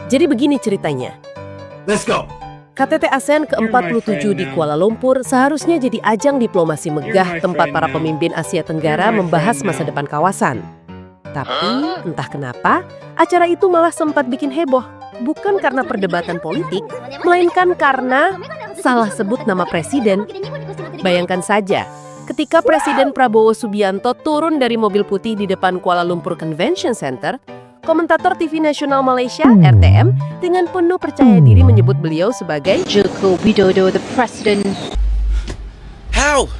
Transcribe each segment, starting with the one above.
Jadi begini ceritanya. Let's go. KTT ASEAN ke-47 di Kuala Lumpur seharusnya jadi ajang diplomasi megah tempat para pemimpin Asia Tenggara membahas masa depan kawasan. Tapi entah kenapa, acara itu malah sempat bikin heboh. Bukan karena perdebatan politik, melainkan karena salah sebut nama presiden. Bayangkan saja, ketika Presiden Prabowo Subianto turun dari mobil putih di depan Kuala Lumpur Convention Center, komentator TV Nasional Malaysia, RTM, dengan penuh percaya diri menyebut beliau sebagai Joko Widodo, the president. How?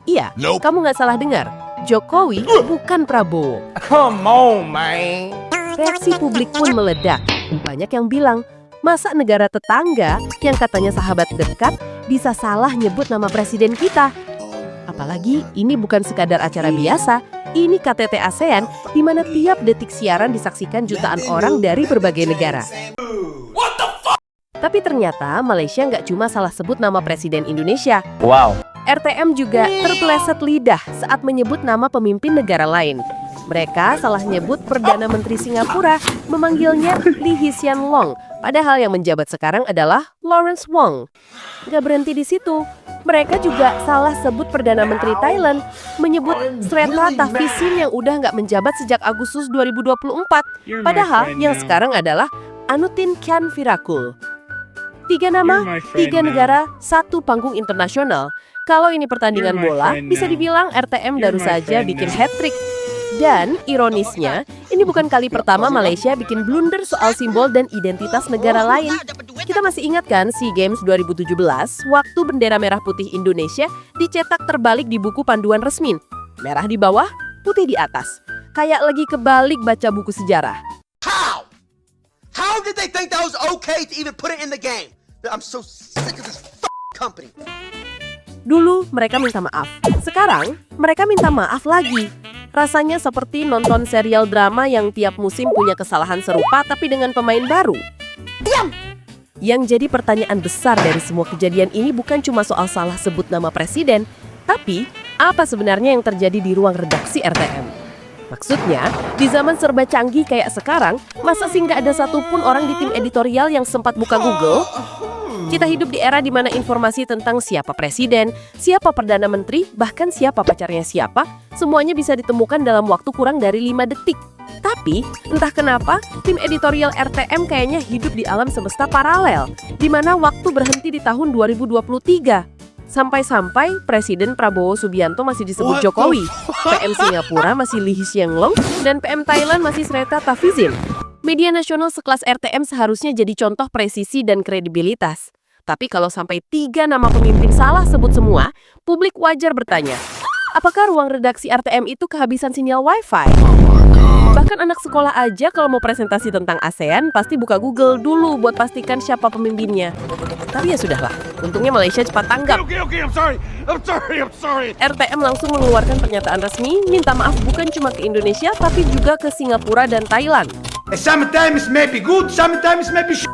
Iya, Nope. kamu nggak salah dengar. Jokowi bukan Prabowo. Come on, man. Reaksi publik pun meledak. Banyak yang bilang, masa negara tetangga yang katanya sahabat dekat bisa salah nyebut nama presiden kita? Apalagi ini bukan sekadar acara biasa, ini KTT ASEAN di mana tiap detik siaran disaksikan jutaan orang dari berbagai negara. Tapi ternyata Malaysia nggak cuma salah sebut nama presiden Indonesia. Wow. RTM juga terpeleset lidah saat menyebut nama pemimpin negara lain. Mereka salah nyebut Perdana Menteri Singapura, memanggilnya Lee Hsien Loong, padahal yang menjabat sekarang adalah Lawrence Wong. Gak berhenti di situ, mereka juga salah sebut Perdana Menteri Thailand, menyebut Srettha Thavisin yang udah nggak menjabat sejak Agustus 2024, padahal yang sekarang adalah Anutin Khanvirakul. 3 nama, 3 negara, 1 panggung internasional. Kalau ini pertandingan bola, bisa dibilang RTM baru saja bikin hat-trick. Dan ironisnya, ini bukan kali pertama Malaysia bikin blunder soal simbol dan identitas negara lain. Kita masih ingat kan SEA Games 2017, waktu bendera merah putih Indonesia dicetak terbalik di buku panduan resmi. Merah di bawah, putih di atas. Kayak lagi kebalik baca buku sejarah. How? How did they think that was okay to even put it in the game? I'm so sick of this company. Dulu mereka minta maaf, sekarang mereka minta maaf lagi. Rasanya seperti nonton serial drama yang tiap musim punya kesalahan serupa tapi dengan pemain baru. Diam! Yang jadi pertanyaan besar dari semua kejadian ini bukan cuma soal salah sebut nama presiden, tapi apa sebenarnya yang terjadi di ruang redaksi RTM? Maksudnya, di zaman serba canggih kayak sekarang, masa sih nggak ada satupun orang di tim editorial yang sempat buka Google? Kita hidup di era di mana informasi tentang siapa presiden, siapa perdana menteri, bahkan siapa pacarnya siapa, semuanya bisa ditemukan dalam waktu kurang dari 5 detik. Tapi, entah kenapa, tim editorial RTM kayaknya hidup di alam semesta paralel, di mana waktu berhenti di tahun 2023. Sampai-sampai Presiden Prabowo Subianto masih disebut Jokowi, PM Singapura masih Lee Hsien Loong, dan PM Thailand masih Srettha Thavisin. Media nasional sekelas RTM seharusnya jadi contoh presisi dan kredibilitas. Tapi kalau sampai 3 nama pemimpin salah sebut semua, publik wajar bertanya, apakah ruang redaksi RTM itu kehabisan sinyal Wi-Fi? Bahkan anak sekolah aja kalau mau presentasi tentang ASEAN pasti buka Google dulu buat pastikan siapa pemimpinnya. Tapi ya sudahlah, untungnya Malaysia cepat tanggap. Okay, I'm sorry. RTM langsung mengeluarkan pernyataan resmi, minta maaf bukan cuma ke Indonesia tapi juga ke Singapura dan Thailand. Sometimes may be good, sometimes may be shit.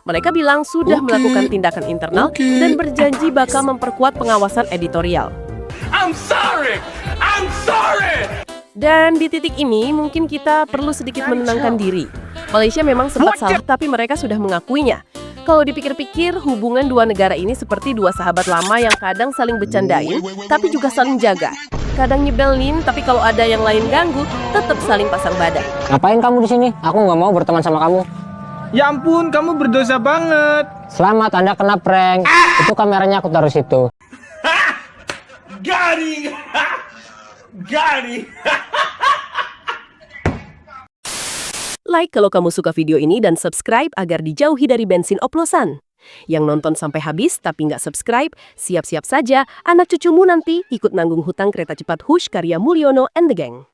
Mereka bilang sudah melakukan tindakan internal dan berjanji bakal memperkuat pengawasan editorial. I'm sorry. Dan di titik ini mungkin kita perlu sedikit menenangkan diri. Malaysia memang sempat salah tapi mereka sudah mengakuinya. Kalau dipikir-pikir, hubungan dua negara ini seperti dua sahabat lama yang kadang saling bercandain, tapi juga saling jaga. Kadang nyebelin, tapi kalau ada yang lain ganggu, tetap saling pasang badan. Ngapain kamu di sini? Aku nggak mau berteman sama kamu. Ya ampun, kamu berdosa banget. Selamat, Anda kena prank. Itu kameranya aku taruh situ. Got him. Like kalau kamu suka video ini dan subscribe agar dijauhi dari bensin oplosan. Yang nonton sampai habis tapi nggak subscribe, siap-siap saja anak cucumu nanti ikut nanggung hutang kereta cepat Hush karya Mulyono and the Gang.